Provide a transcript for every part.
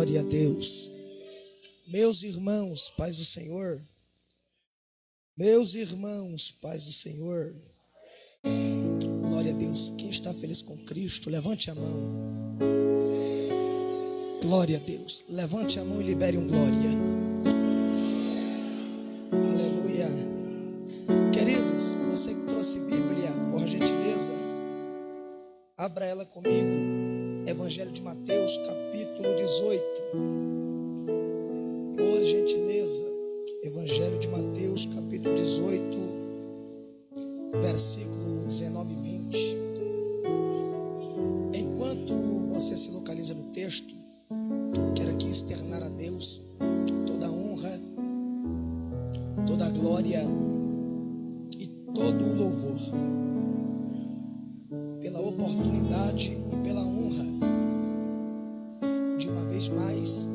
Glória a Deus. Meus irmãos, paz do Senhor. Meus irmãos, paz do Senhor. Glória a Deus. Quem está feliz com Cristo, levante a mão. Glória a Deus. Levante a mão e libere um glória. Aleluia. Queridos, você que trouxe Bíblia, por gentileza, abra ela comigo. Evangelho de Mateus, capítulo 18. Por gentileza, Evangelho de Mateus, capítulo 18, versículo 19 e 20. Enquanto você se localiza no texto, quero aqui externar a Deus toda a honra, toda a glória e todo o louvor pela oportunidade e pela honra de uma vez mais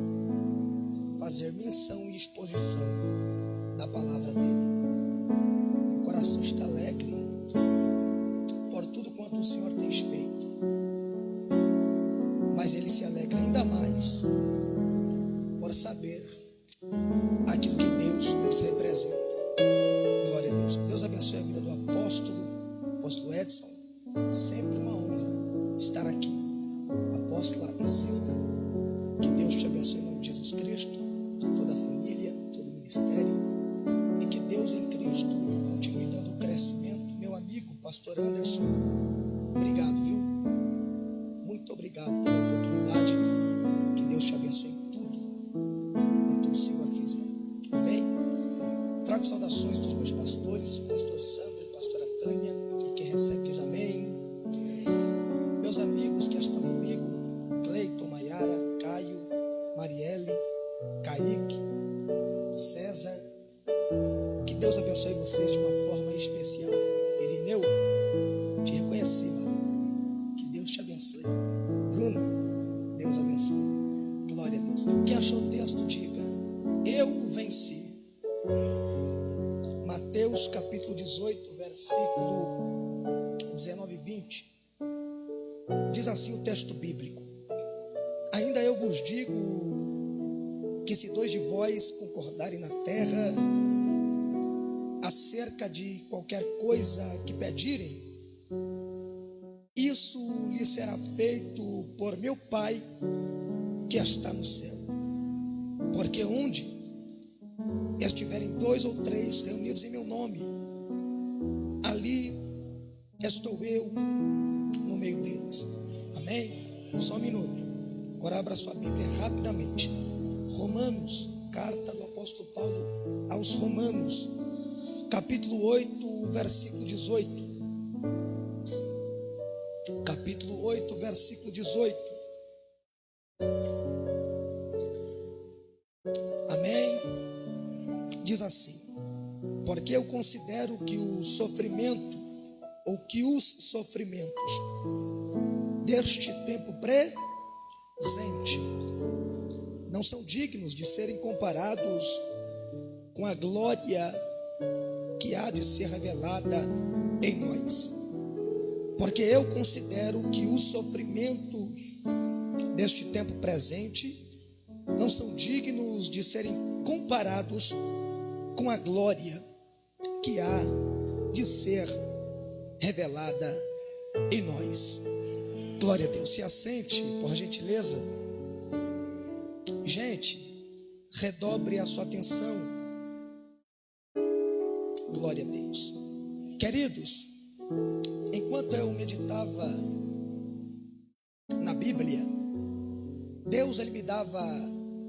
fazer menção e exposição da palavra dele. O coração está alegre por tudo quanto o Senhor tem feito, mas ele se alegra ainda mais por saber aquilo que Deus nos representa. Glória a Deus. Deus abençoe a vida do apóstolo Edson. Sempre uma honra estar aqui. Apóstola Isilda, que Deus te abençoe em nome de Jesus Cristo, toda a família, todo o ministério, e que Deus em Cristo continue dando o crescimento. Meu amigo, pastor Anderson, obrigado, viu? Muito obrigado pela oportunidade. Que Deus te abençoe em tudo quanto o Senhor fizer. Amém? Trago saudações dos meus pastores, pastor Sandro e pastora Tânia, e quem recebe diz amém. Meus amigos que estão comigo, Cleiton, Maiara, Caio, Marielle, Kaique, César, que Deus abençoe vocês de uma forma especial. Irineu, te reconheci, que Deus te abençoe. Bruna, Deus abençoe. Glória a Deus. Quem achou o texto, diga: eu venci. Mateus capítulo 18, versículo 19 e 20. Diz assim o texto bíblico: ainda eu vos digo que se dois de vós concordarem na terra acerca de qualquer coisa que pedirem, isso lhe será feito por meu Pai que está no céu. Porque onde estiverem dois ou três reunidos em meu nome, ali estou eu no meio deles. Amém? Só um minuto. Agora abra sua Bíblia rapidamente. Romanos, carta do apóstolo Paulo aos Romanos, capítulo 8, versículo 18. Capítulo 8, versículo 18. Amém? Diz assim: porque eu considero que o sofrimento, ou que os sofrimentos deste tempo presente não são dignos de serem comparados com a glória que há de ser revelada em nós. Porque eu considero que os sofrimentos deste tempo presente não são dignos de serem comparados com a glória que há de ser revelada em nós. Glória a Deus. Se assente, por gentileza. Gente, redobre a sua atenção. Glória a Deus. Queridos, enquanto eu meditava na Bíblia, Deus ele me dava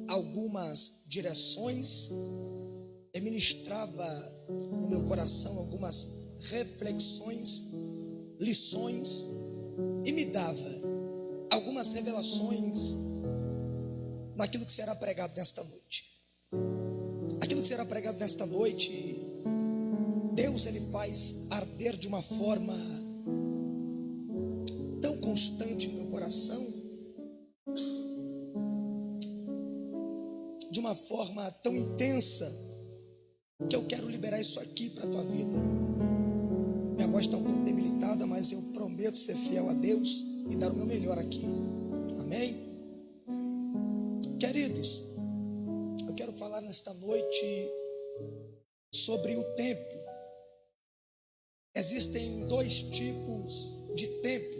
algumas direções e ministrava no meu coração algumas reflexões, lições, e me dava algumas revelações naquilo que será pregado nesta noite. Aquilo que será pregado nesta noite, Deus ele faz arder de uma forma tão constante no meu coração, de uma forma tão intensa, que eu quero liberar isso aqui para a tua vida. Minha voz está um pouco debilitada, mas eu prometo ser fiel a Deus e dar o meu melhor aqui. Amém? Querido, noite sobre o tempo. Existem dois tipos de tempo.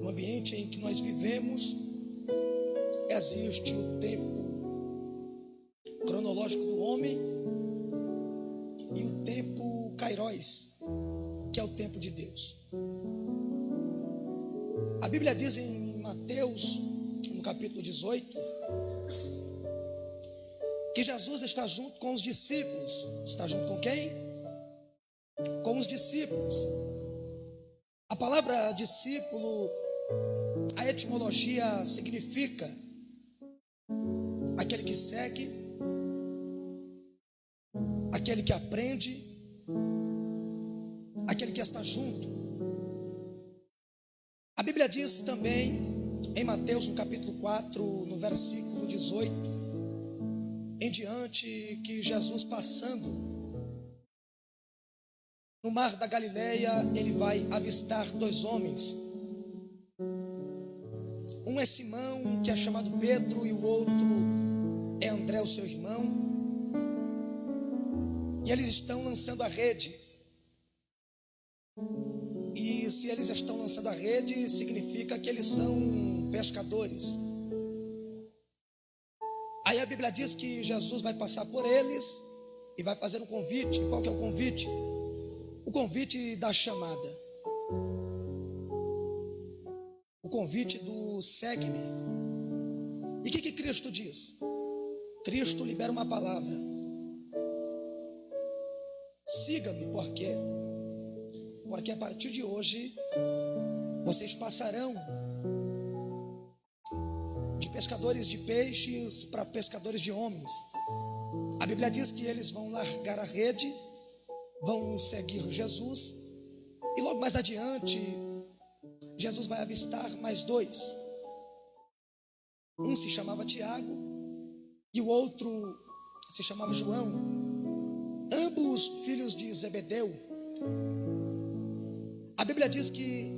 No ambiente em que nós vivemos, existe o tempo cronológico do homem e o tempo kairos, que é o tempo de Deus. A Bíblia diz em Mateus, no capítulo 18, que Jesus está junto com os discípulos. Está junto com quem? Com os discípulos. A palavra discípulo, a etimologia significa aquele que segue, aquele que aprende, aquele que está junto. A Bíblia diz também em Mateus, no capítulo 4, no versículo 18 em diante, que Jesus, passando no mar da Galileia, ele vai avistar dois homens. Um é Simão, que é chamado Pedro, e o outro é André, o seu irmão. E eles estão lançando a rede. E se eles estão lançando a rede, significa que eles são pescadores. Aí a Bíblia diz que Jesus vai passar por eles e vai fazer um convite. Qual que é o convite? O convite da chamada. O convite do segue-me. E o que Cristo diz? Cristo libera uma palavra. Siga-me, por quê? Porque a partir de hoje vocês passarão de pescadores de peixes para pescadores de homens. A Bíblia diz que eles vão largar a rede, vão seguir Jesus, e logo mais adiante Jesus vai avistar mais dois. Um se chamava Tiago e o outro se chamava João, ambos filhos de Zebedeu. A Bíblia diz que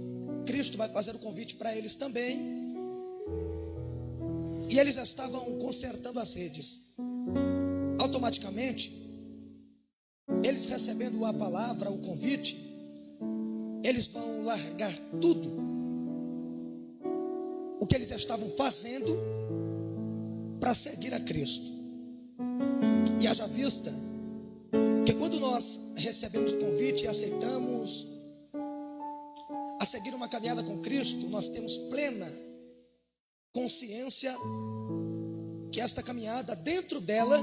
Cristo vai fazer o convite para eles também. E eles estavam consertando as redes. Automaticamente, eles recebendo a palavra, o convite, eles vão largar tudo o que eles estavam fazendo para seguir a Cristo. E haja vista que quando nós recebemos o convite e aceitamos a seguir uma caminhada com Cristo, nós temos plena consciência que esta caminhada, dentro dela,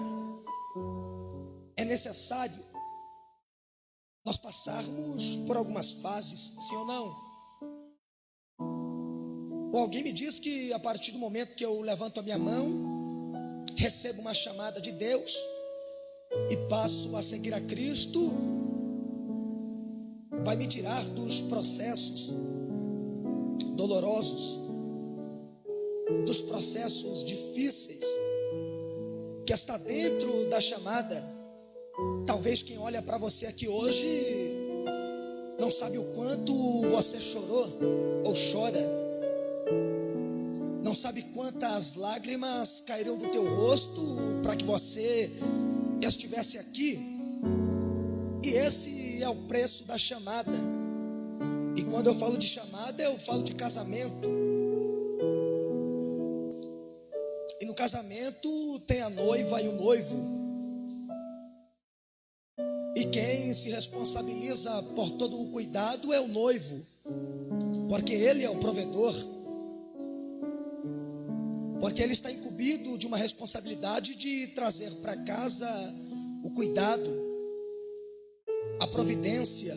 é necessário nós passarmos por algumas fases, sim ou não? Ou alguém me diz que a partir do momento que eu levanto a minha mão, recebo uma chamada de Deus e passo a seguir a Cristo, vai me tirar dos processos dolorosos, dos processos difíceis que está dentro da chamada. Talvez quem olha para você aqui hoje não sabe o quanto você chorou ou chora, não sabe quantas lágrimas caíram do teu rosto para que você estivesse aqui. E esse é o preço da chamada. E quando eu falo de chamada, eu falo de casamento. E no casamento tem a noiva e o noivo. E quem se responsabiliza por todo o cuidado é o noivo, porque ele é o provedor, porque ele está incumbido de uma responsabilidade de trazer para casa o cuidado, a providência,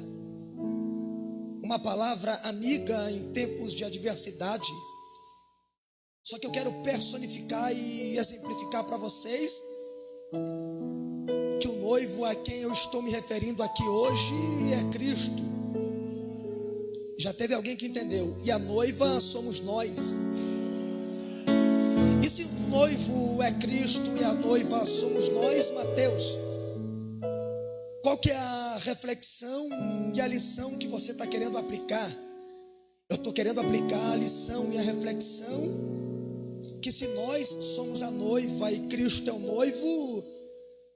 uma palavra amiga em tempos de adversidade. Só que eu quero personificar e exemplificar para vocês que o noivo a quem eu estou me referindo aqui hoje é Cristo. Já teve alguém que entendeu? E a noiva somos nós. E se o noivo é Cristo e a noiva somos nós, Mateus, qual que é a reflexão e a lição que você está querendo aplicar? Eu estou querendo aplicar a lição e a reflexão que se nós somos a noiva e Cristo é o noivo,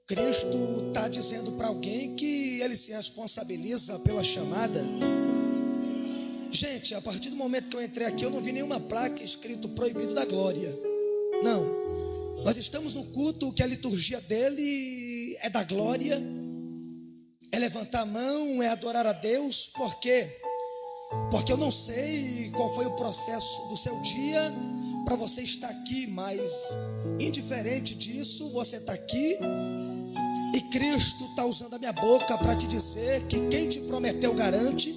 Cristo está dizendo para alguém que ele se responsabiliza pela chamada. Gente, a partir do momento que eu entrei aqui, eu não vi nenhuma placa escrito proibido da glória. Não, nós estamos no culto que a liturgia dele é da glória, é levantar a mão, é adorar a Deus. Por quê? Porque eu não sei qual foi o processo do seu dia para você estar aqui, mas indiferente disso, você está aqui e Cristo está usando a minha boca para te dizer que quem te prometeu garante,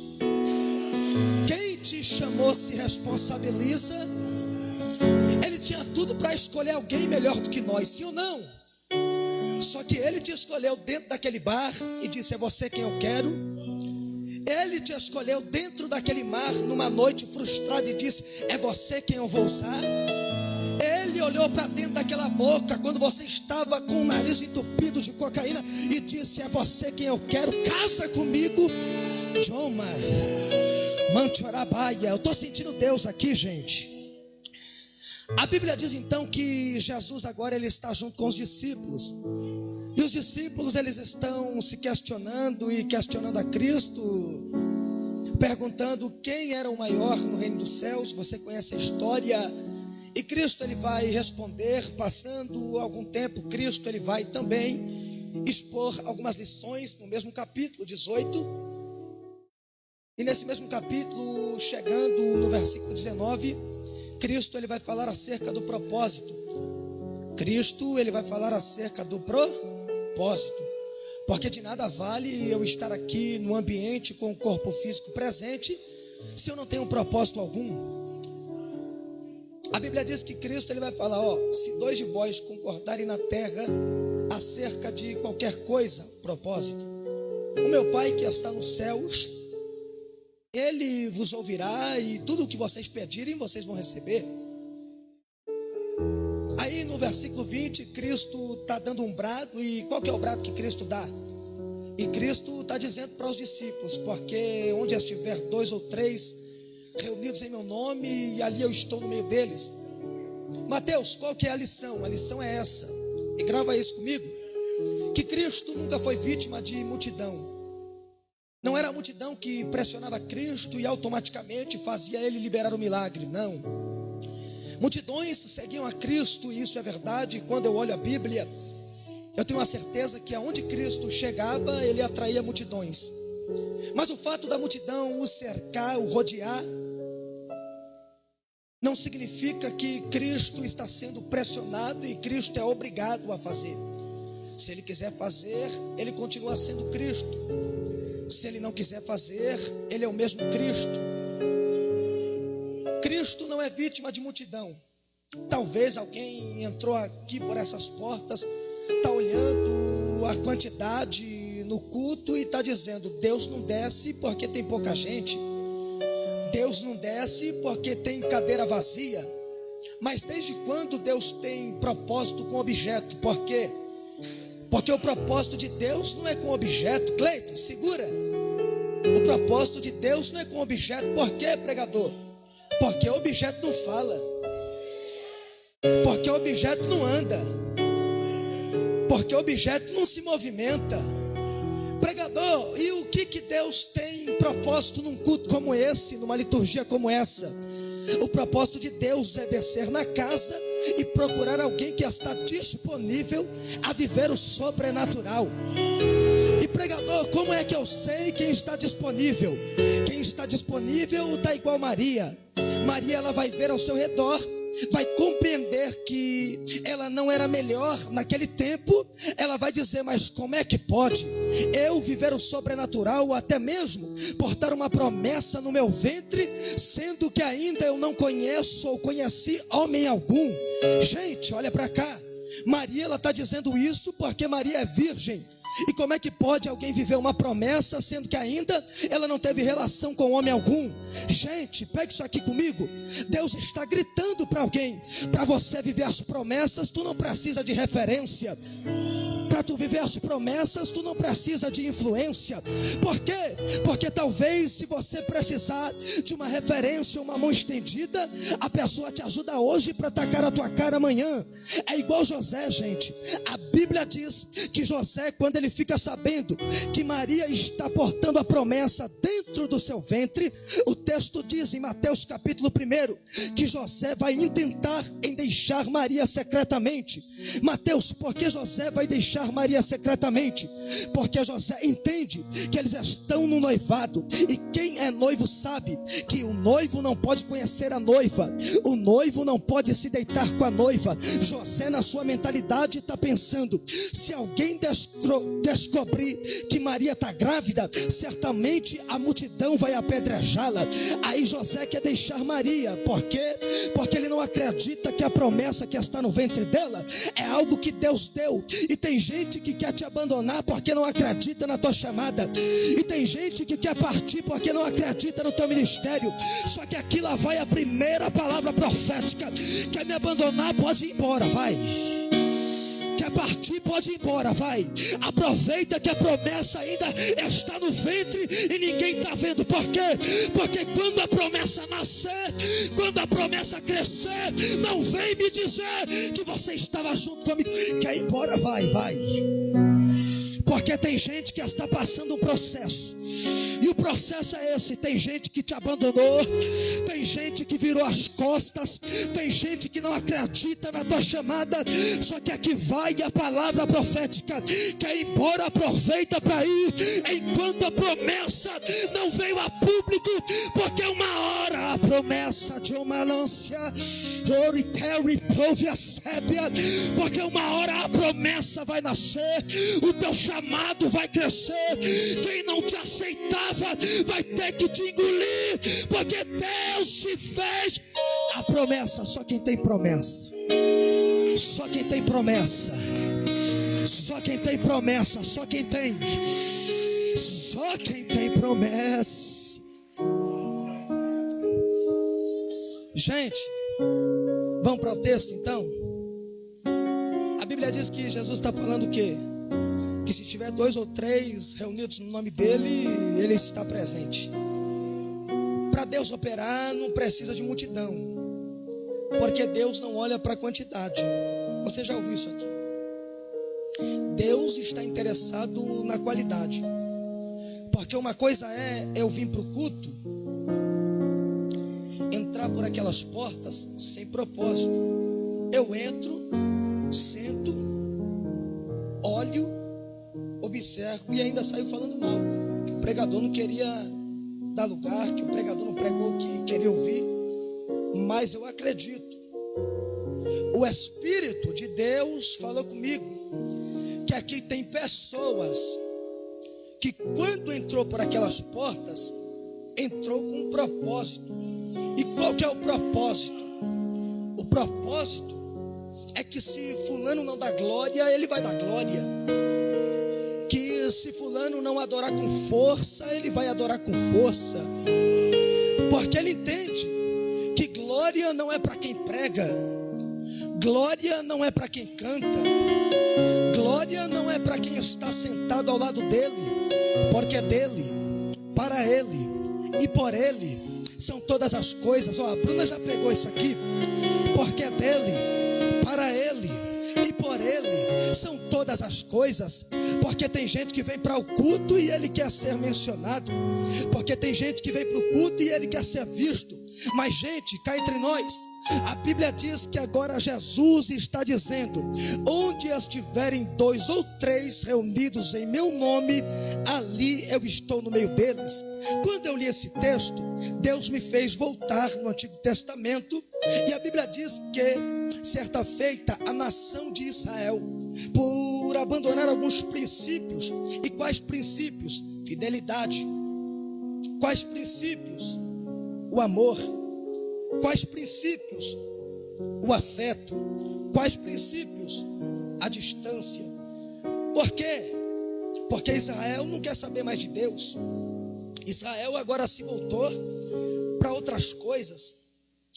quem te chamou se responsabiliza. Ele tinha tudo para escolher alguém melhor do que nós, sim ou não? Só que ele te escolheu dentro daquele bar e disse: é você quem eu quero. Ele te escolheu dentro daquele mar numa noite frustrada e disse: é você quem eu vou usar. Ele olhou para dentro daquela boca quando você estava com o nariz entupido de cocaína e disse: é você quem eu quero, casa comigo. Joma, Manchorabaia. Eu estou sentindo Deus aqui, gente. A Bíblia diz então que Jesus agora ele está junto com os discípulos. E os discípulos eles estão se questionando e questionando a Cristo, perguntando quem era o maior no reino dos céus. Você conhece a história. E Cristo ele vai responder. Passando algum tempo, Cristo ele vai também expor algumas lições no mesmo capítulo 18. E nesse mesmo capítulo, chegando no versículo 19, Cristo ele vai falar acerca do propósito. Cristo ele vai falar acerca do propósito. Porque de nada vale eu estar aqui no ambiente com o corpo físico presente se eu não tenho um propósito algum. A Bíblia diz que Cristo ele vai falar: se dois de vós concordarem na terra acerca de qualquer coisa, propósito, o meu Pai que está nos céus, Ele vos ouvirá, e tudo o que vocês pedirem, vocês vão receber. Aí no versículo 20, Cristo está dando um brado. E qual que é o brado que Cristo dá? E Cristo está dizendo para os discípulos: porque onde estiver 2 ou 3 reunidos em meu nome, e ali eu estou no meio deles. Mateus, qual que é a lição? A lição é essa, e grava isso comigo: que Cristo nunca foi vítima de multidão. Não era a multidão que pressionava Cristo e automaticamente fazia ele liberar o milagre, não. Multidões seguiam a Cristo, e isso é verdade. Quando eu olho a Bíblia, eu tenho a certeza que aonde Cristo chegava, ele atraía multidões. Mas o fato da multidão o cercar, o rodear, não significa que Cristo está sendo pressionado e Cristo é obrigado a fazer. Se ele quiser fazer, ele continua sendo Cristo. Se ele não quiser fazer, ele é o mesmo Cristo. Cristo não é vítima de multidão. Talvez alguém entrou aqui por essas portas, está olhando a quantidade no culto e está dizendo: Deus não desce porque tem pouca gente. Deus não desce porque tem cadeira vazia. Mas desde quando Deus tem propósito com objeto? Por quê? Porque o propósito de Deus não é com objeto. Cleiton, segura. O propósito de Deus não é com objeto. Por quê, pregador? Porque o objeto não fala. Porque o objeto não anda. Porque o objeto não se movimenta. Pregador, e o que Deus tem propósito num culto como esse, numa liturgia como essa? O propósito de Deus é descer na casa e procurar alguém que está disponível a viver o sobrenatural. E pregador, como é que eu sei quem está disponível? Quem está disponível está igual Maria. Maria, ela vai ver ao seu redor, vai compreender que ela não era melhor naquele tempo. Ela vai dizer: mas como é que pode eu viver o sobrenatural, até mesmo portar uma promessa no meu ventre, sendo que ainda eu não conheço ou conheci homem algum? Gente, olha para cá. Maria, ela está dizendo isso porque Maria é virgem. E como é que pode alguém viver uma promessa sendo que ainda ela não teve relação com homem algum? Gente, pegue isso aqui comigo. Deus está gritando para alguém: para você viver as promessas, tu não precisa de referência. Para tu viver as promessas, tu não precisa de influência. Por quê? Porque talvez se você precisar de uma referência, uma mão estendida, a pessoa te ajuda hoje para tacar a tua cara amanhã. É igual José, gente. A Bíblia diz que José, quando ele fica sabendo que Maria está portando a promessa dentro do seu ventre, o texto diz em Mateus capítulo 1 que José vai intentar em deixar Maria secretamente. Mateus, por que José vai deixar Maria secretamente? Porque José entende que eles estão no noivado, e quem é noivo sabe que o noivo não pode conhecer a noiva, o noivo não pode se deitar com a noiva. José, na sua mentalidade, está pensando: se alguém descobrir que Maria está grávida, certamente a multidão vai apedrejá-la. Aí José quer deixar Maria. Por quê? Porque ele não acredita que a promessa que está no ventre dela é algo que Deus deu. E tem gente que quer te abandonar porque não acredita na tua chamada, e tem gente que quer partir porque não acredita no teu ministério. Só que aqui lá vai a primeira palavra profética: quer me abandonar, pode ir embora, vai. Quer partir, pode ir embora, vai. Aproveita que a promessa ainda está no ventre e ninguém está vendo. Por quê? Porque quando a promessa nascer, quando a promessa crescer, não vem me dizer que você estava junto comigo. Quer ir embora, vai. Porque tem gente que está passando um processo, e o processo é esse: tem gente que te abandonou, tem gente que virou as costas, tem gente que não acredita na tua chamada. Só que aqui vai a palavra profética: quer ir embora, aproveita para ir enquanto a promessa não veio a público. Porque uma hora a promessa de uma lância, porque uma hora a promessa vai nascer, o teu chamado vai crescer. Quem não te aceitava vai ter que te engolir, porque Deus te fez a promessa. Só quem tem promessa, só quem tem promessa, só quem tem promessa, só quem tem promessa. Gente, vamos para o texto então. A Bíblia diz que Jesus está falando o quê? Que se tiver 2 ou 3 reunidos no nome dele, ele está presente. Para Deus operar não precisa de multidão, porque Deus não olha para a quantidade. Você já ouviu isso aqui? Deus está interessado na qualidade. Porque uma coisa é eu vim para o culto, entrar por aquelas portas sem propósito. Eu entro, sento, olho, observo e ainda saio falando mal, que o pregador não queria dar lugar, que o pregador não pregou o que queria ouvir. Mas eu acredito, o Espírito de Deus falou comigo que aqui tem pessoas que quando entrou por aquelas portas, entrou com um propósito. E qual que é o propósito? O propósito é que se fulano não dá glória, ele vai dar glória. Que se fulano não adorar com força, ele vai adorar com força. Porque ele entende que glória não é para quem prega, glória não é para quem canta, glória não é para quem está sentado ao lado dele, porque é dele, para ele e por ele são todas as coisas. A Bruna já pegou isso aqui. Porque é dele, para ele e por ele são todas as coisas. Porque tem gente que vem para o culto e ele quer ser mencionado, porque tem gente que vem para o culto e ele quer ser visto. Mas gente, cá entre nós, a Bíblia diz que agora Jesus está dizendo: onde estiverem 2 ou 3 reunidos em meu nome, ali eu estou no meio deles. Quando eu li esse texto, Deus me fez voltar no Antigo Testamento, e a Bíblia diz que certa feita a nação de Israel, por abandonar alguns princípios. E quais princípios? Fidelidade. Quais princípios? O amor. Quais princípios? O afeto. Quais princípios? A distância. Por quê? Porque Israel não quer saber mais de Deus. Israel agora se voltou para outras coisas.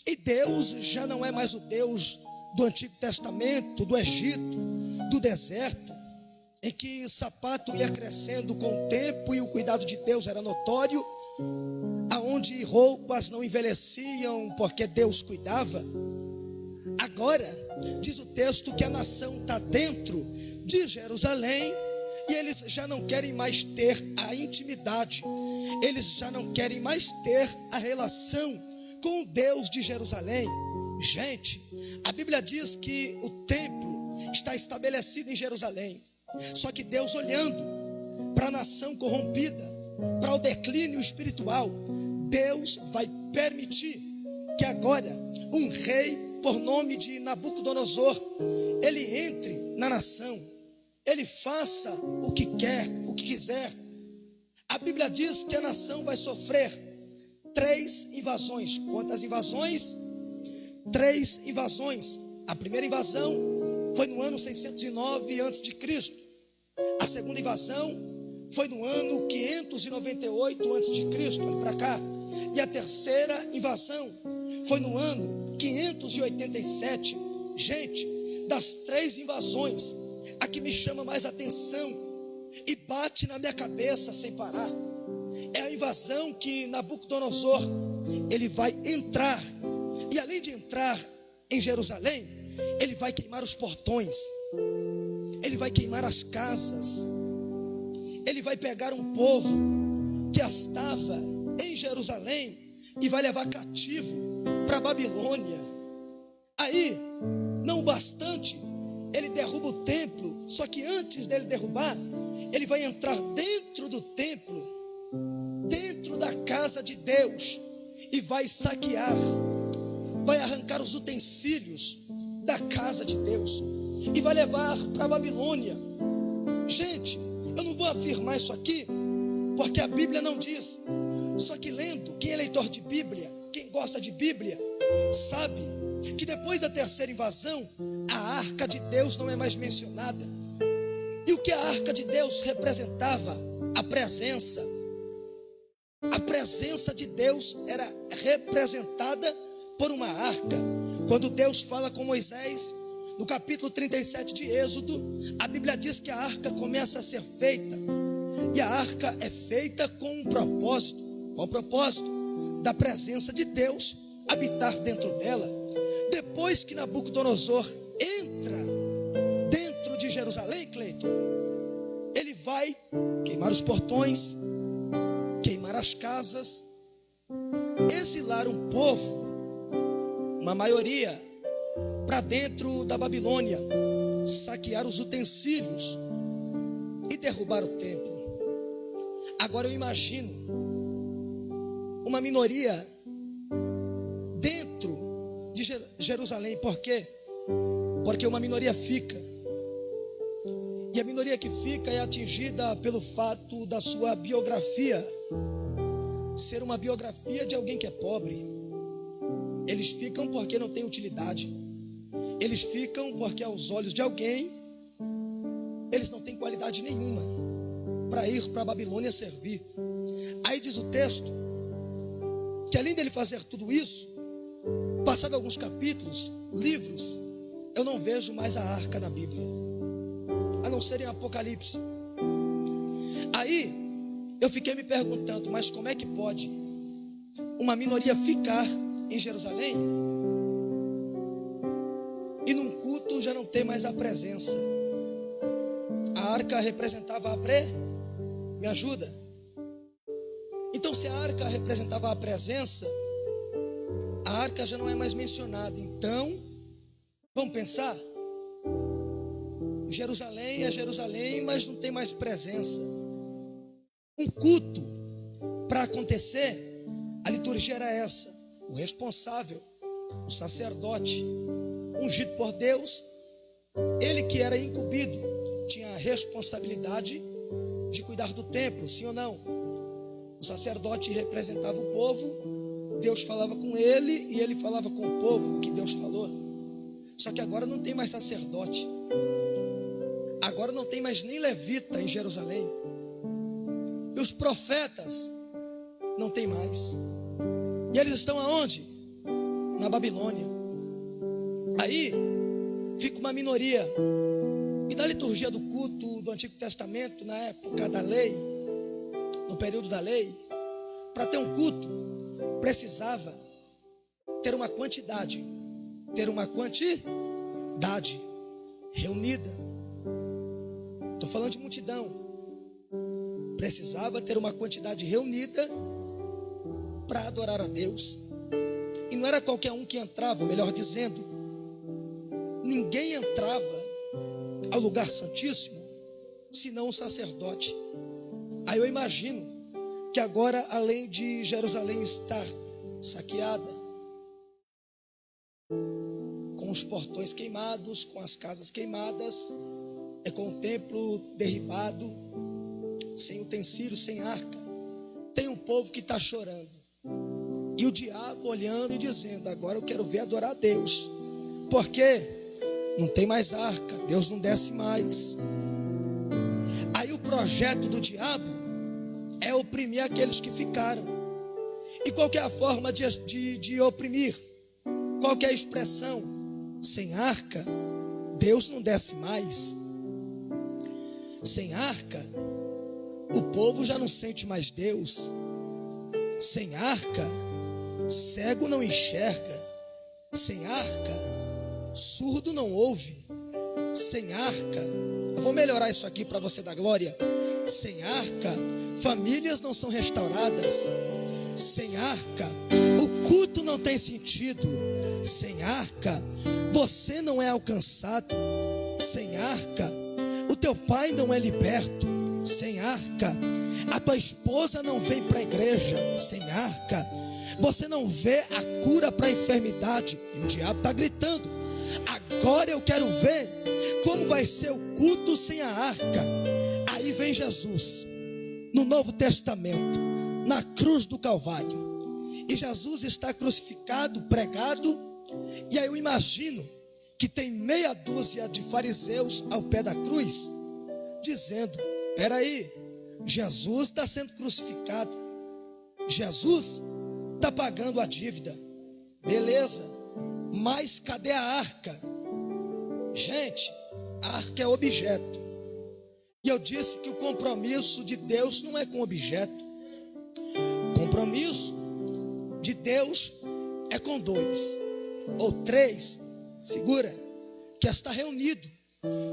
E Deus já não é mais o Deus do Antigo Testamento, do Egito, do deserto. em que sapato ia crescendo com o tempo e o cuidado de Deus era notório, aonde roupas não envelheciam porque Deus cuidava. Agora, diz o texto que a nação está dentro de Jerusalém e eles já não querem mais ter a intimidade, eles já não querem mais ter a relação com o Deus de Jerusalém. Gente, a Bíblia diz que o templo está estabelecido em Jerusalém, só que Deus, olhando para a nação corrompida, para o declínio espiritual, Deus vai permitir que agora um rei por nome de Nabucodonosor, ele entre na nação, ele faça o que quer, o que quiser. A Bíblia diz que a nação vai sofrer 3 invasões. Quantas invasões? 3 invasões. A primeira invasão foi no ano 609 a.C. A segunda invasão foi no ano 598 a.C. Olha para cá. E a terceira invasão foi no ano 587. Gente, das 3 invasões, a que me chama mais atenção e bate na minha cabeça sem parar é a invasão que Nabucodonosor, ele vai entrar, e além de entrar em Jerusalém, ele vai queimar os portões, ele vai queimar as casas, ele vai pegar um povo que estava em Jerusalém e vai levar cativo para a Babilônia. Aí, não bastante, ele derruba o templo, só que antes dele derrubar, ele vai entrar dentro do templo, dentro da casa de Deus, e vai saquear, vai arrancar os utensílios da casa de Deus e vai levar para a Babilônia. Gente, eu não vou afirmar isso aqui, porque a Bíblia não diz, só que lendo, quem é leitor de Bíblia, quem gosta de Bíblia, sabe que depois da terceira invasão, a arca de Deus não é mais mencionada. E o que a arca de Deus representava? A presença de Deus era representada por uma arca. Quando Deus fala com Moisés, no capítulo 37 de Êxodo, a Bíblia diz que a arca começa a ser feita, e a arca é feita com um propósito. Qual o propósito? Da presença de Deus habitar dentro dela. Depois que Nabucodonosor entra dentro de Jerusalém, Cleiton, ele vai queimar os portões, queimar as casas, exilar um povo, uma maioria, para dentro da Babilônia, saquear os utensílios e derrubar o templo. Agora eu imagino uma minoria dentro de Jerusalém. Por quê? Porque uma minoria fica, e a minoria que fica é atingida pelo fato da sua biografia ser uma biografia de alguém que é pobre. Eles ficam porque não tem utilidade, eles ficam porque aos olhos de alguém eles não têm qualidade nenhuma para ir para a Babilônia servir. Aí diz o texto que além dele fazer tudo isso, passado alguns capítulos, livros, eu não vejo mais a arca na Bíblia, a não ser em Apocalipse. Aí eu fiquei me perguntando, mas como é que pode uma minoria ficar em Jerusalém e num culto já não ter mais a presença? A arca representava me ajuda? Então, se a arca representava a presença, a arca já não é mais mencionada. Então, vamos pensar, Jerusalém é Jerusalém, mas não tem mais presença. Um culto para acontecer, a liturgia era essa: o responsável, o sacerdote, ungido por Deus, ele que era incumbido, tinha a responsabilidade de cuidar do templo, sim ou não? O sacerdote representava o povo, Deus falava com ele e ele falava com o povo o que Deus falou. Só que agora não tem mais sacerdote, agora não tem mais nem levita em Jerusalém, e os profetas não tem mais, e eles estão aonde? Na Babilônia. Aí fica uma minoria, e na liturgia do culto do Antigo Testamento, na época da lei, no período da lei, para ter um culto, precisava ter uma quantidade reunida. Estou falando de multidão. Precisava ter uma quantidade reunida para adorar a Deus. E não era qualquer um que entrava, melhor dizendo, ninguém entrava ao lugar santíssimo senão o sacerdote. Aí eu imagino que agora, além de Jerusalém estar saqueada, com os portões queimados, com as casas queimadas, com o templo derribado, sem utensílios, sem arca, tem um povo que está chorando. E o diabo olhando e dizendo: agora eu quero ver adorar a Deus, porque não tem mais arca, Deus não desce mais. Aí o projeto do diabo é oprimir aqueles que ficaram. E qual que é a forma de oprimir? Qual que é a expressão? Sem arca, Deus não desce mais. Sem arca, o povo já não sente mais Deus. Sem arca, cego não enxerga. Sem arca, surdo não ouve. Sem arca, eu vou melhorar isso aqui para você dar glória. Sem arca, famílias não são restauradas. Sem arca, o culto não tem sentido. Sem arca, você não é alcançado. Sem arca, o teu pai não é liberto. Sem arca, a tua esposa não vem para a igreja. Sem arca, você não vê a cura para a enfermidade. E o diabo está gritando: agora eu quero ver como vai ser o culto sem a arca. Aí vem Jesus, no Novo Testamento, na cruz do Calvário. E Jesus está crucificado, pregado. E aí eu imagino que tem meia dúzia de fariseus ao pé da cruz, dizendo: espera aí, Jesus está sendo crucificado, Jesus está pagando a dívida, beleza, mas cadê a arca? Gente, a arca é objeto. E eu disse que o compromisso de Deus não é com objeto. O compromisso de Deus é com 2 ou 3, segura, que está reunido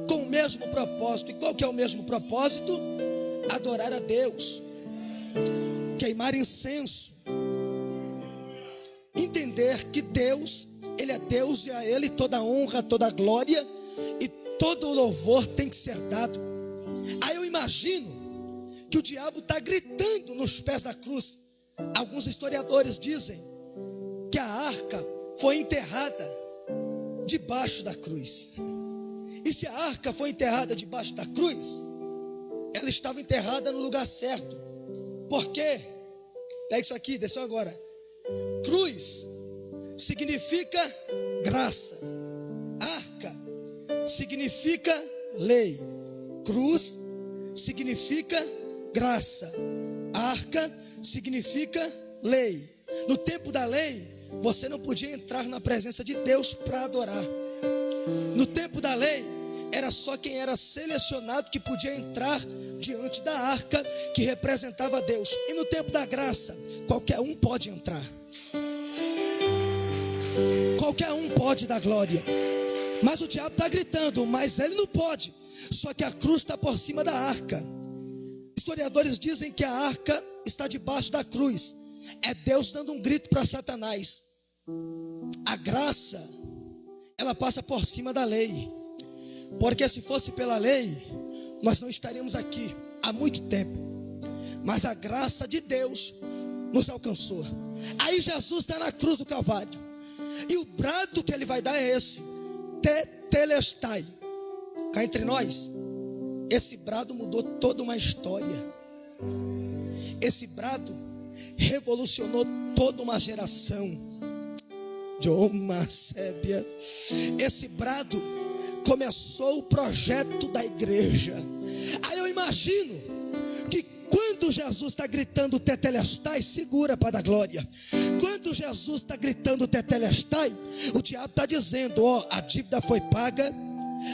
com o mesmo propósito. E qual que é o mesmo propósito? Adorar a Deus, queimar incenso, entender que Deus, Ele é Deus, e a Ele toda honra, toda glória e todo louvor tem que ser dado. Aí eu imagino que o diabo está gritando nos pés da cruz. Alguns historiadores dizem que a arca foi enterrada debaixo da cruz. E se a arca foi enterrada debaixo da cruz, ela estava enterrada no lugar certo. Por quê? Pega isso aqui, desceu agora. Cruz significa graça. Arca significa lei. Cruz significa graça. Arca significa lei. No tempo da lei, você não podia entrar na presença de Deus para adorar. No tempo da lei, era só quem era selecionado que podia entrar diante da arca que representava Deus. E no tempo da graça, qualquer um pode entrar. Qualquer um pode dar glória. Mas o diabo está gritando: mas ele não pode. Só que a cruz está por cima da arca. Historiadores dizem que a arca está debaixo da cruz. É Deus dando um grito para Satanás. A graça, ela passa por cima da lei. Porque se fosse pela lei, nós não estaríamos aqui há muito tempo. Mas a graça de Deus nos alcançou. Aí Jesus está na cruz do Calvário. E o brado que ele vai dar é esse: tetelestai. Cá entre nós, esse brado mudou toda uma história. Esse brado revolucionou toda uma geração. De uma sébia. Esse brado começou o projeto da igreja. Aí eu imagino que quando Jesus está gritando tetelestai, segura para dar glória. Quando Jesus está gritando tetelestai, o diabo está dizendo: ó, a dívida foi paga,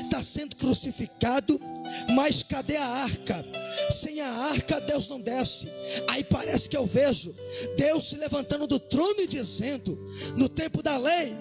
está sendo crucificado, mas cadê a arca? Sem a arca Deus não desce. Aí parece que eu vejo Deus se levantando do trono e dizendo: no tempo da lei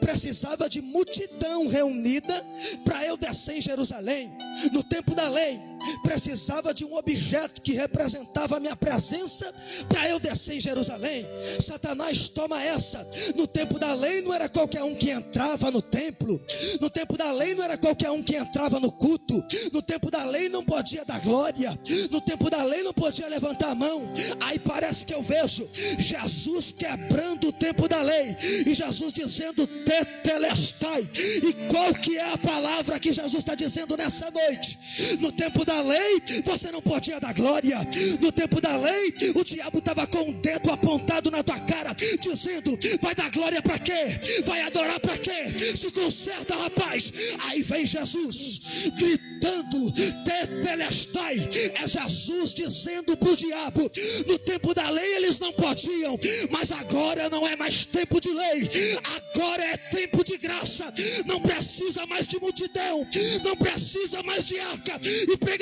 precisava de multidão reunida para eu descer em Jerusalém. No tempo da lei precisava de um objeto que representava a minha presença para eu descer em Jerusalém. Satanás toma essa. No tempo da lei não era qualquer um que entrava no templo. No tempo da lei não era qualquer um que entrava no culto. No tempo da lei não podia dar glória. No tempo da lei não podia levantar a mão. Aí parece que eu vejo Jesus quebrando o tempo da lei e Jesus dizendo tetelestai. E qual que é a palavra que Jesus está dizendo nessa noite? No tempo da lei você não podia dar glória. No tempo da lei o diabo estava com o dedo apontado na tua cara, dizendo: vai dar glória para quê? Vai adorar para quê? Se conserta, rapaz. Aí vem Jesus gritando tetelestai. É Jesus dizendo para o diabo: no tempo da lei eles não podiam, mas agora não é mais tempo de lei, agora é tempo de graça. Não precisa mais de multidão, não precisa mais de arca e pregador.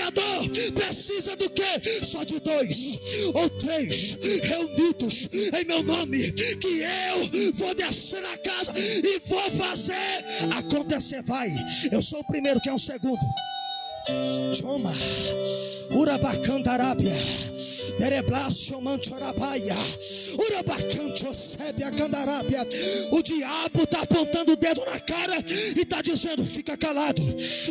Precisa do quê? Só de 2 ou 3 reunidos em meu nome, que eu vou descer na casa e vou fazer acontecer. Vai, eu sou o primeiro, que é o segundo. Choma, Urabacandarábia, Dereblacio Manchorabaia, Urabacancho Sébia Candarábia. O diabo está apontando o dedo na cara e está dizendo: fica calado,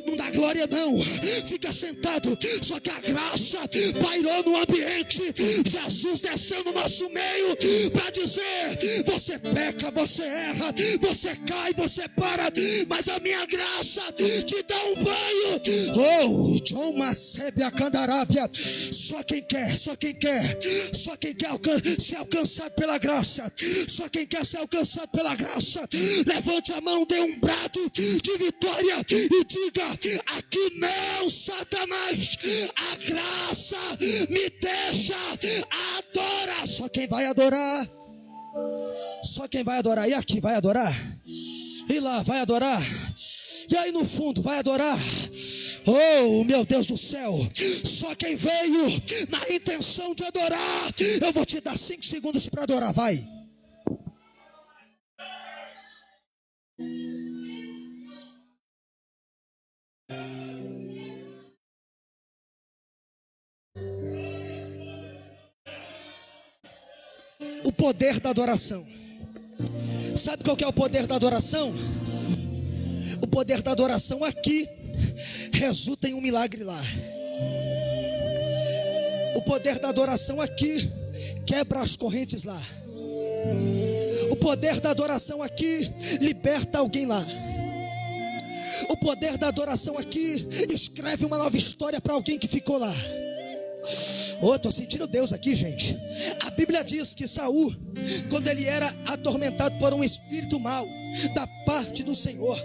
não dá glória não, fica sentado. Só que a graça pairou no ambiente. Jesus desceu no nosso meio para dizer: você peca, você erra, você cai, você para, mas a minha graça te dá um banho. John Macébia Candarábia. Só quem quer, só quem quer, só quem quer ser alcançado pela graça, só quem quer ser alcançado pela graça, levante a mão, dê um brado de vitória e diga: aqui não, Satanás, a graça me deixa adorar. Só quem vai adorar, só quem vai adorar. E aqui vai adorar, e lá vai adorar, e aí no fundo vai adorar. Oh, meu Deus do céu, só quem veio na intenção de adorar. Eu vou te dar 5 segundos para adorar, vai. O poder da adoração. Sabe qual que é o poder da adoração? O poder da adoração aqui resulta em um milagre lá. O poder da adoração aqui quebra as correntes lá. O poder da adoração aqui liberta alguém lá. O poder da adoração aqui escreve uma nova história para alguém que ficou lá. Estou sentindo Deus aqui, gente. A Bíblia diz que Saul, quando ele era atormentado por um espírito mau da parte do Senhor,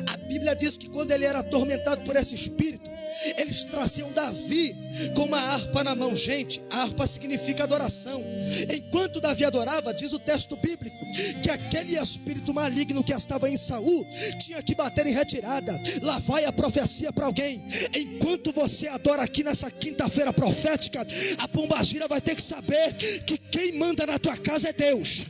a Bíblia diz que quando ele era atormentado por esse espírito, eles traziam Davi com uma harpa na mão. Gente, a harpa significa adoração. Enquanto Davi adorava, diz o texto bíblico que aquele espírito maligno que estava em Saul tinha que bater em retirada. Lá vai a profecia para alguém. Enquanto você adora aqui nessa quinta-feira profética, a pombagira vai ter que saber que quem manda na tua casa é Deus.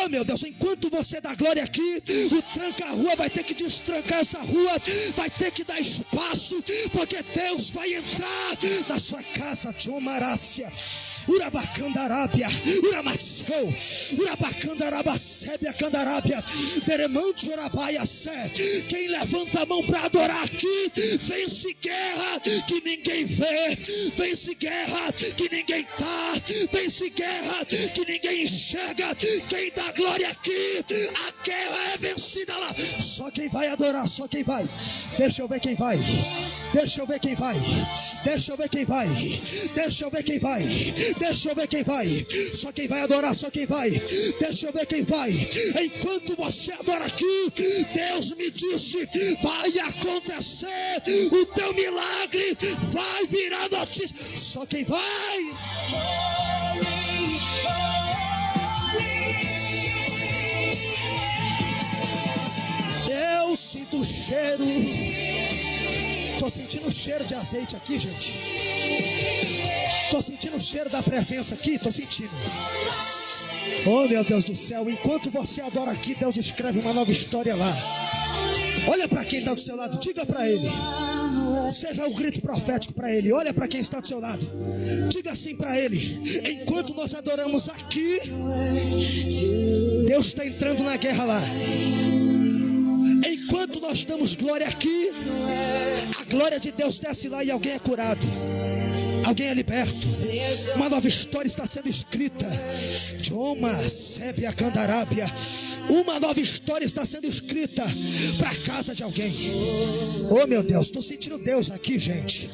Oh meu Deus, enquanto você dá glória aqui, o tranca-rua vai ter que destrancar essa rua, vai ter que dar espaço, porque Deus vai entrar na sua casa. Tchomarácia, Urabacandarábia, Uramatseu, Urabacandarabacébia Candarábia, Deremante Urabaia Sé. Quem levanta a mão para adorar aqui, vence guerra que ninguém vê, vence guerra que ninguém tá, vence guerra que ninguém enxerga. Quem dá glória aqui, a guerra é vencida lá. Só quem vai adorar, só quem vai. Deixa eu ver quem vai, deixa eu ver quem vai, deixa eu ver quem vai, deixa eu ver quem vai, deixa eu ver quem vai. Só quem vai adorar, só quem vai. Deixa eu ver quem vai. Enquanto você adora aqui, Deus me disse: vai acontecer o teu milagre, vai virar notícia. Só quem vai. Eu sinto o cheiro cheiro de azeite aqui, gente. Estou sentindo o cheiro da presença aqui, estou sentindo. Oh, meu Deus do céu, enquanto você adora aqui, Deus escreve uma nova história lá. Olha para quem está do seu lado, diga para ele. Seja um grito profético para ele. Olha para quem está do seu lado, diga assim para ele: enquanto nós adoramos aqui, Deus está entrando na guerra lá. Enquanto nós damos glória aqui, a glória de Deus desce lá e alguém é curado, alguém é liberto. Uma nova história está sendo escrita. Uma nova história está sendo escrita para a casa de alguém. Oh, meu Deus, estou sentindo Deus aqui, gente.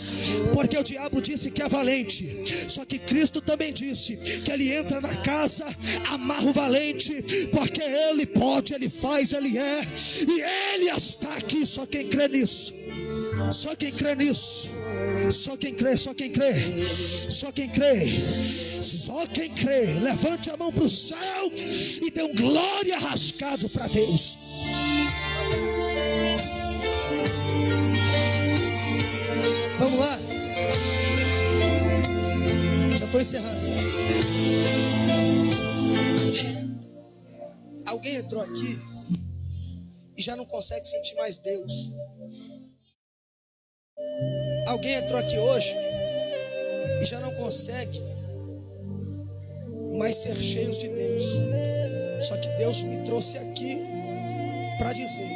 Porque o diabo disse que é valente, só que Cristo também disse que ele entra na casa, amarra o valente, porque ele pode, ele faz, ele é, e ele está aqui. Só quem crê nisso, só quem crê nisso, só quem crê, só quem crê, só quem crê, só quem crê. Levante a mão para o céu e dê um glória rasgado para Deus. Vamos lá, já estou encerrando. Alguém entrou aqui e já não consegue sentir mais Deus. Alguém entrou aqui hoje e já não consegue mais ser cheios de Deus. Só que Deus me trouxe aqui para dizer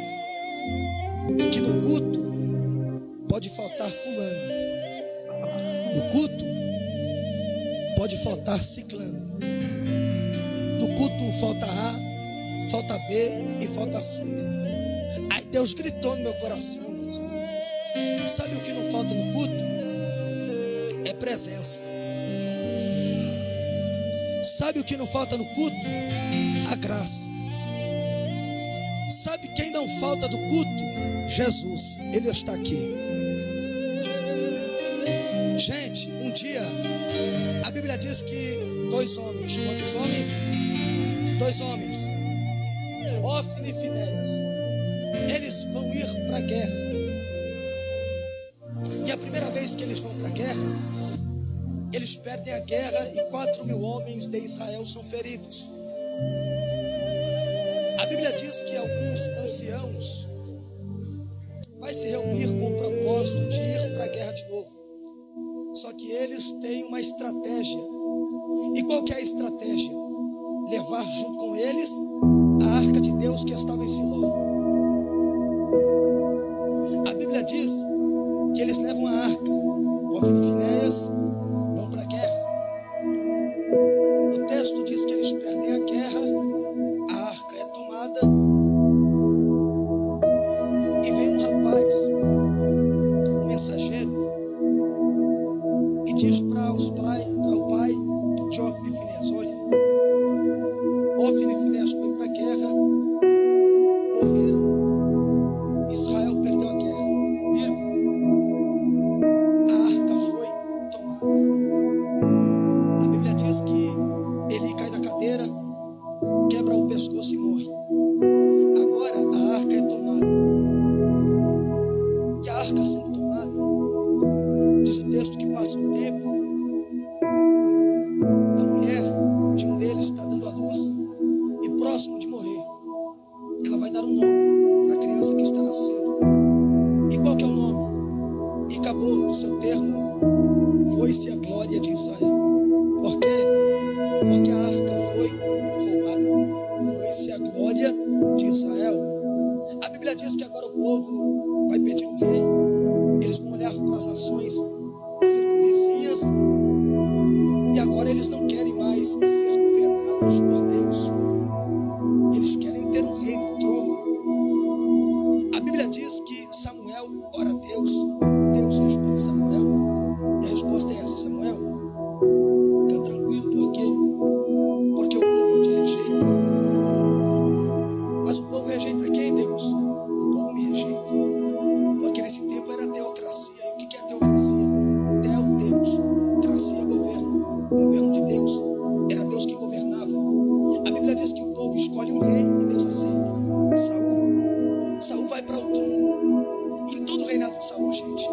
que no culto pode faltar fulano, no culto pode faltar ciclano, no culto falta A, falta B e falta C. Aí Deus gritou no meu coração: sabe o que não falta no culto? É presença. Sabe o que não falta no culto? A graça. Sabe quem não falta do culto? Jesus. Ele está aqui. Gente, um dia a Bíblia diz que dois homens, quantos homens? Dois homens, Hófni e Finéias, eles vão ir para a guerra. E a primeira vez que eles vão para a guerra, eles perdem a guerra e 4.000 homens de Israel são feridos. A Bíblia diz que alguns anciãos vai se reunir com o propósito de ir para a guerra de novo. Só que eles têm uma estratégia. E qual que é a estratégia? Levar junto com eles a arca de Deus que estava em Siló. A Bíblia diz que eles levam a arca. Hófni e Finéias vão para a guerra. O texto diz que eles perdem a guerra, a arca é tomada, e vem um rapaz, um mensageiro, e diz para o pai de Hófni e Finéias: olha, Hófni e Finéias foi para a guerra, morreram, Israel perdeu a guerra, viram? A arca foi tomada. A Bíblia diz que ele cai na cadeira, quebra o pescoço e morre. Agora a arca é tomada. E a arca sendo tomada, diz o texto que passa um tempo, a mulher de um deles está dando à luz e próximo de morrer, ela vai dar um nome para a criança que está nascendo. E qual que é o nome? E acabou o seu termo, foi-se a glória de Israel. Por quê? Porque a arca foi roubada. Foi-se a glória de Israel. A Bíblia diz que agora o povo vai pedir um rei. Eles vão olhar para as nações circunvizinhas e agora eles não querem mais ser governados por Deus. Eles querem ter um rei no trono. A Bíblia diz que Samuel ora a Deus. Deus responde Samuel. E a resposta é essa: Samuel, fica tranquilo, porque o povo não te rejeita. Mas o povo rejeita quem, Deus? O povo me rejeita. Porque nesse tempo era teocracia. E o que é teocracia? Deus. Cracia é governo. Governo de Deus. Era Deus que governava. A Bíblia diz que o povo escolhe um rei e Deus aceita. Saul vai para o trono. Em todo o reinado de Saul, gente,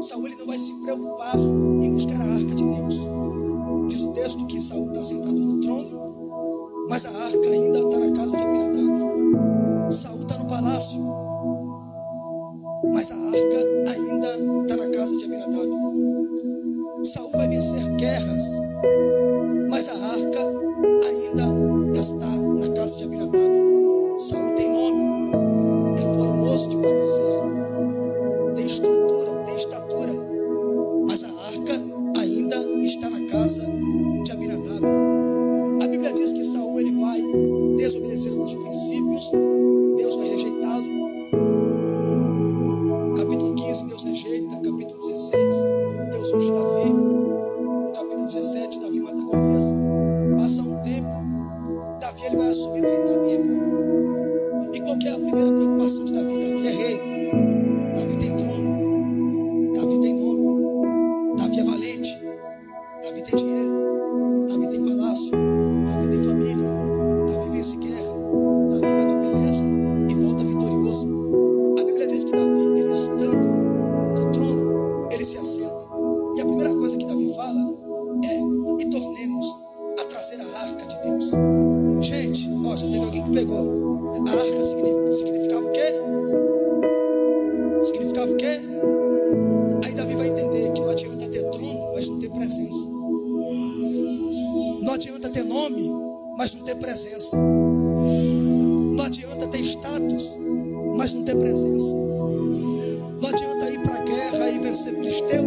Saul Jericó. A arca significava o quê? Significava o quê? Aí Davi vai entender que não adianta ter trono, mas não ter presença. Não adianta ter nome, mas não ter presença. Não adianta ter status, mas não ter presença. Não adianta ir para a guerra e vencer filisteu,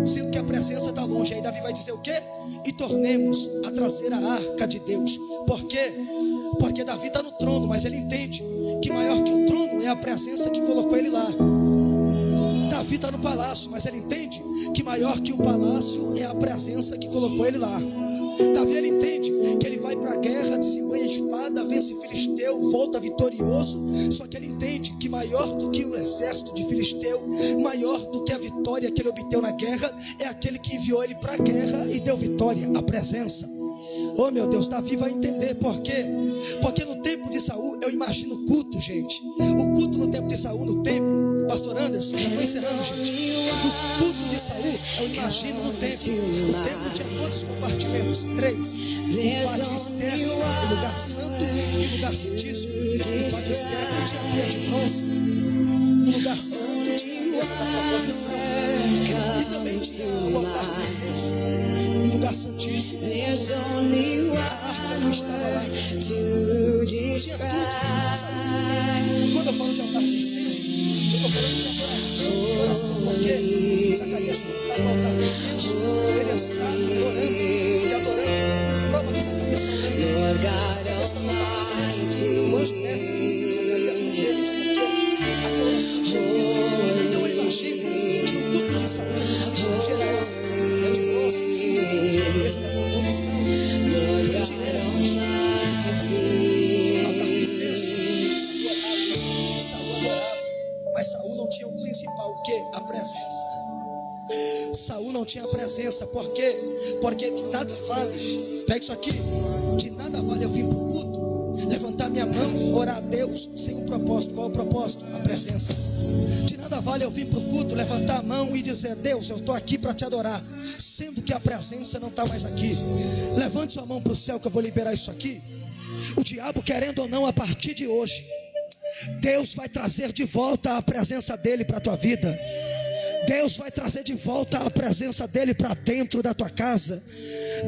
sendo que a presença está longe. Aí Davi vai dizer o quê? E tornemos a trazer a arca de Deus. Por quê? Porque Davi está no trono, mas ele entende que maior que o trono é a presença que colocou ele lá. Davi está no palácio, mas ele entende que maior que o palácio é a presença que colocou ele lá. Davi, ele entende que ele vai para a guerra, desembanha a espada, vence filisteu, volta vitorioso. Só que ele entende que maior do que o exército de filisteu, maior do que a vitória que ele obteve na guerra, é aquele que enviou ele para a guerra e deu vitória, a presença. Oh meu Deus, Davi vai entender por quê? Porque no tempo de Saul, eu imagino o culto, gente. O culto no tempo de Saul, no templo. Pastor Anderson, já estou encerrando, gente. O culto de Saul, eu imagino no templo. O templo tinha quantos compartimentos? 3. O pátio externo, o lugar santo e o lugar santíssimo. No pátio externo tinha a pia de bronze. No lugar santo tinha a mesa da proposição. E também tinha o altar do incenso. No lugar santíssimo, a arca não estava lá. Tinha tudo no culto de Saul. Quando eu falo de altar de incenso, eu estou falando de oração, porque Zacarias, quando está no altar do incenso, ele está orando e adorando. Prova que Zacarias está orando. Zacarias está no altar do incenso. O anjo desce e diz: Zacarias, não temas, porque a tua oração é ouvida. Então eu imagino que no culto de Saul, a liturgia era essa: é de bronze, mesa da proposição, candeeiro, altar do incenso. Saul adorava, mas Saul não tinha o principal, o quê? A presença. Saul não tinha a presença, por quê? Porque de nada vale, pega isso aqui, de nada vale eu vir para o culto, levantar minha mão, orar a Deus, sem um propósito. Qual é o propósito? A presença. De nada vale eu vir para o culto, levantar a mão e dizer: Deus, eu estou aqui para te adorar, sendo que a presença não está mais aqui. Levante sua mão para o céu que eu vou liberar isso aqui. O diabo, querendo ou não, a partir de hoje, Deus vai trazer de volta a presença dele para a tua vida. Deus vai trazer de volta a presença dele para dentro da tua casa.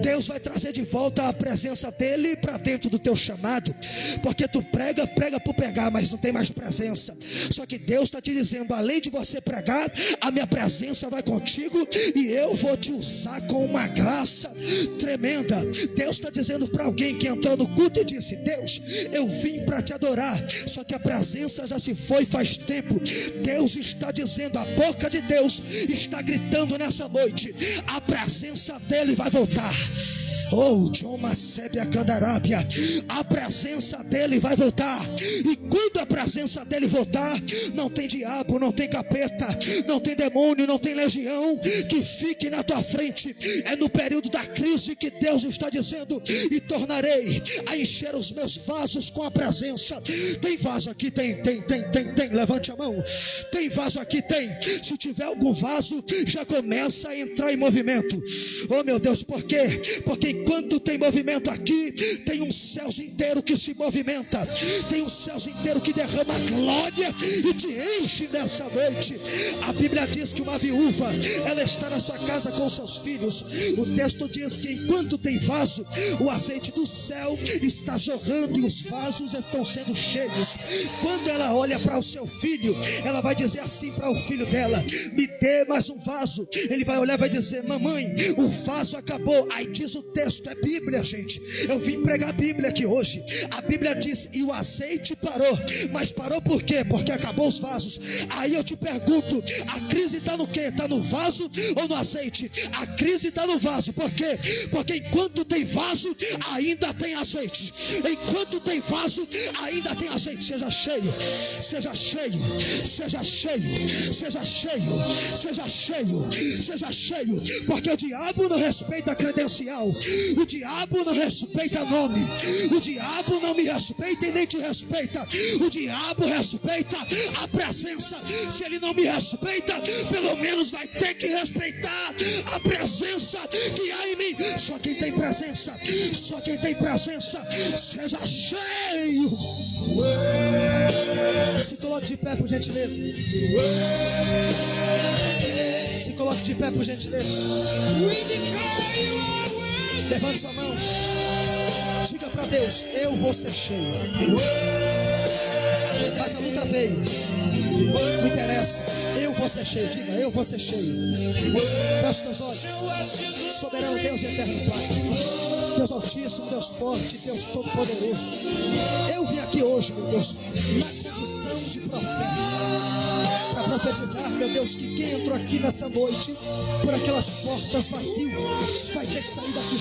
Deus vai trazer de volta a presença dele para dentro do teu chamado. Porque tu prega por pregar, mas não tem mais presença. Só que Deus está te dizendo: além de você pregar, a minha presença vai contigo e eu vou te usar com uma graça tremenda. Deus está dizendo para alguém que entrou no culto e disse: Deus, eu vim para te adorar, só que a presença já se foi faz tempo. Deus está dizendo, a boca de Deus está gritando nessa noite: a presença dele vai voltar. Oh, John Macébia Candarábia, a presença dele vai voltar. E quando a presença dele voltar, não tem diabo, não tem capeta, não tem demônio, não tem legião que fique na tua frente. É no período da crise que Deus está dizendo: e tornarei a encher os meus vasos com a presença. Tem vaso aqui? Tem. Levante a mão. Tem vaso aqui? Tem. Se tiver algum vaso, já começa a entrar em movimento. Oh meu Deus, por quê? Porque enquanto tem movimento aqui, tem um céu inteiro que se movimenta, tem um céu inteiro que derrama glória e te enche nessa noite. A Bíblia diz que uma viúva, ela está na sua casa com seus filhos. O texto diz que enquanto tem vaso, o azeite do céu está jorrando e os vasos estão sendo cheios. Quando ela olha para o seu filho, ela vai dizer assim para o filho dela: me dê mais um vaso. Ele vai olhar e vai dizer: mamãe, o vaso acabou. Aí diz o texto, é Bíblia, gente. Eu vim pregar a Bíblia aqui hoje. A Bíblia diz: e o azeite parou. Mas parou por quê? Porque acabou os vasos. Aí eu te pergunto: a crise está no quê? Está no vaso ou no azeite? A crise está no vaso. Por quê? Porque enquanto tem vaso, ainda tem azeite. Enquanto tem vaso, ainda tem azeite. Seja cheio, seja cheio, seja cheio, seja cheio, seja cheio, seja cheio. Porque o diabo não respeita a credencial. O diabo não respeita nome. O diabo não me respeita e nem te respeita. O diabo respeita a presença. Se ele não me respeita, pelo menos vai ter que respeitar a presença que há em mim. Só quem tem presença, só quem tem presença, seja cheio. Se coloque de pé, por gentileza. Se coloque de pé, por gentileza. Levante sua mão. Diga para Deus: eu vou ser cheio. Mas a luta veio. Não interessa. Eu vou ser cheio. Diga: eu vou ser cheio. Feche teus olhos. Soberano Deus e eterno Pai, Deus Altíssimo, Deus Forte, Deus Todo-Poderoso, eu vim aqui hoje, meu Deus, na condição de profeta, para profetizar, meu Deus, que quem entrou aqui nessa noite por aquelas portas vazias vai ter que sair daqui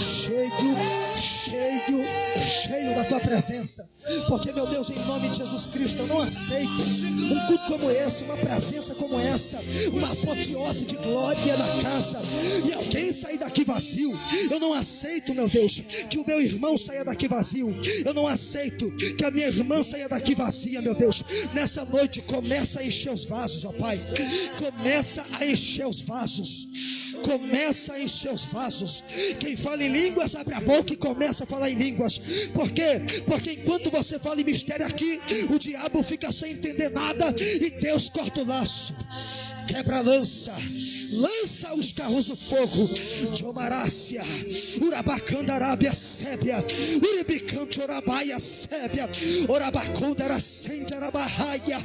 cheio da tua presença. Porque, meu Deus, em nome de Jesus Cristo, eu não aceito um culto como esse, uma presença como essa, uma apoteose de glória na casa e alguém sair daqui vazio. Eu não aceito, meu Deus, que o meu irmão saia daqui vazio. Eu não aceito que a minha irmã saia daqui vazia, meu Deus. Nessa noite começa a encher os vasos, ó Pai. Começa a encher os vasos. Começa a encher os vasos. Quem fala em línguas, abre a boca e começa a falar em línguas. Por quê? Porque enquanto você fala em mistério aqui, o diabo fica sem entender nada e Deus corta o laço, quebra a lança, lança os carros do fogo. Diomarácia, Urabacanda, Arábia, Sébia, Uribicante, Orabaia, Sébia, Orabacunda, Aracende, Arabarraia.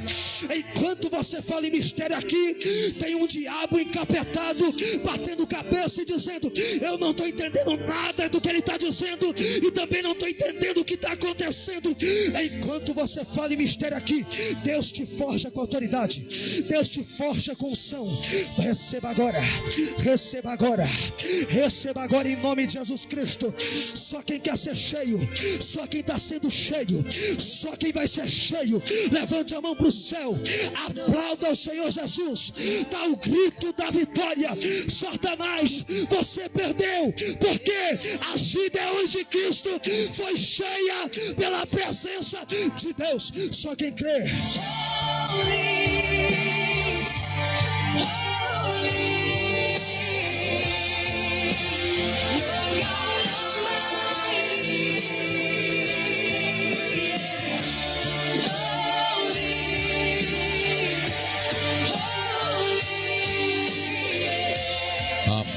Enquanto você fala em mistério aqui, tem um diabo encapetado, batendo cabeça e dizendo: eu não estou entendendo nada do que ele está dizendo e também não estou entendendo o que está acontecendo. Enquanto você fala em mistério aqui, Deus te forja com autoridade, Deus te forja com unção. Receba agora, receba agora, receba agora em nome de Jesus Cristo. Só quem quer ser cheio, só quem está sendo cheio, só quem vai ser cheio, levante a mão para o céu, aplauda o Senhor Jesus, dá o grito da vitória. Satanás, você perdeu, porque a Gideões de Cristo foi cheia pela presença de Deus. Só quem crê.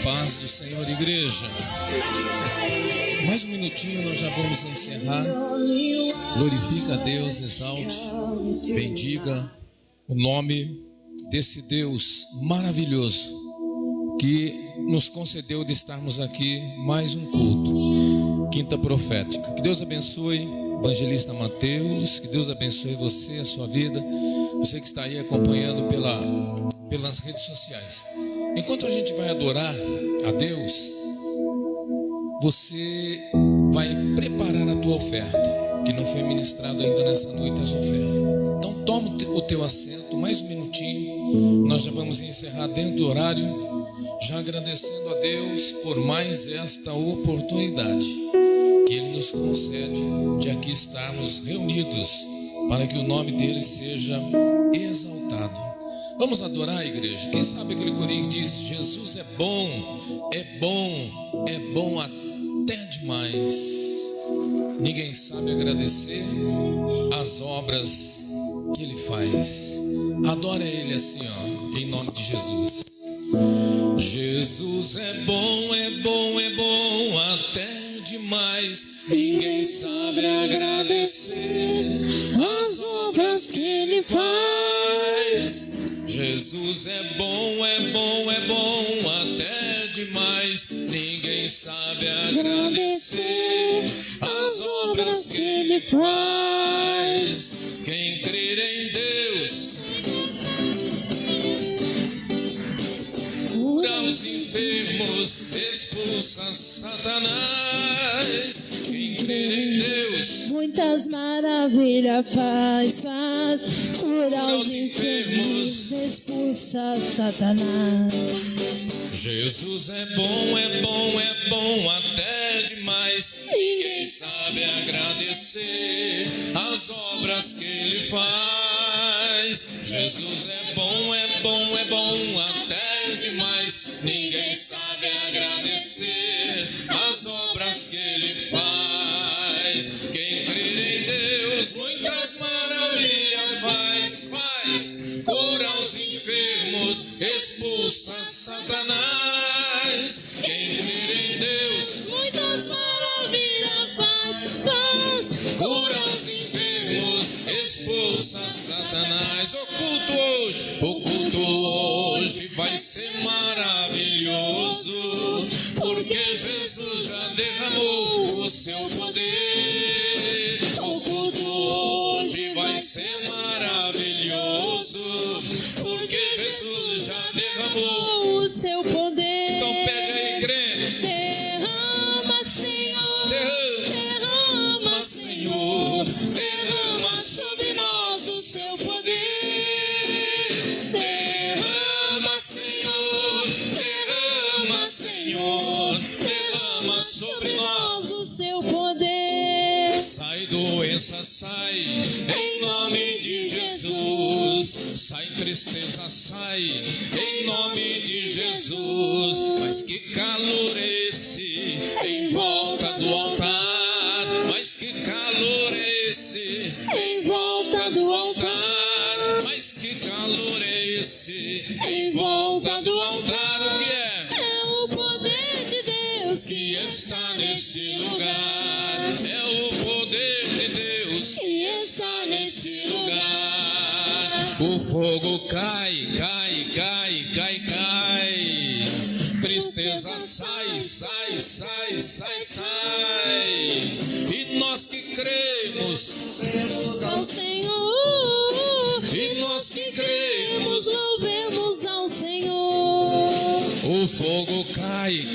Paz do Senhor, igreja. Mais um minutinho, nós já vamos encerrar. Glorifica a Deus, exalte, bendiga o nome desse Deus maravilhoso que nos concedeu de estarmos aqui mais um culto, quinta profética. Que Deus abençoe evangelista Mateus, que Deus abençoe você, a sua vida, você que está aí acompanhando pelas redes sociais. Enquanto a gente vai adorar a Deus, você vai preparar a tua oferta, que não foi ministrado ainda nessa noite as ofertas. Então toma o teu assento, mais um minutinho, nós já vamos encerrar dentro do horário, já agradecendo a Deus por mais esta oportunidade que Ele nos concede de aqui estarmos reunidos, para que o nome dEle seja exaltado. Vamos adorar a igreja. Quem sabe aquele corinho que diz: Jesus é bom, é bom, é bom até demais. Ninguém sabe agradecer as obras que Ele faz. Adora Ele assim, ó, em nome de Jesus. Jesus é bom, é bom, é bom até demais. Ninguém sabe agradecer as obras que Ele faz. Jesus é bom, é bom, é bom até demais. Ninguém sabe agradecer as obras que Ele faz. Quem crer em Deus cura os enfermos, expulsa Satanás. Quem crer em Deus muitas maravilhas faz. Cura os enfermos, expulsa Satanás. Jesus é bom, é bom, é bom até demais. Ninguém sabe agradecer as obras que Ele faz. Jesus é bom, é bom, é bom até demais. Ninguém sabe agradecer as obras que Ele faz. Quem crer em Deus, muitas maravilhas faz. Cura os enfermos, expulsa Satanás. Quem crer em Deus, Muitas maravilhas faz. cura os enfermos, expulsa Satanás. O culto hoje vai ser maravilhoso, porque Jesus já derramou o seu poder. O culto hoje vai ser maravilhoso, porque Jesus já derramou O seu poder. Então pede aí, crente. Derrama, Senhor. Derrama, Senhor, derrama sobre nós o seu poder. Derrama, Senhor, derrama, Senhor, derrama sobre nós. O seu poder. Sai doença, sai, em nome de Jesus. Sai tristeza, sai, em nome de Jesus. Mas que calor esse em volta do altar. Mas que calor esse em volta do altar. Mas que calor esse em volta do altar. O que é? É o poder de Deus Que está neste lugar. É o poder de Deus que está neste lugar. O fogo cai. Tristeza sai. E nós que cremos, Ao Senhor. e nós que cremos, Louvemos ao Senhor. o fogo cai.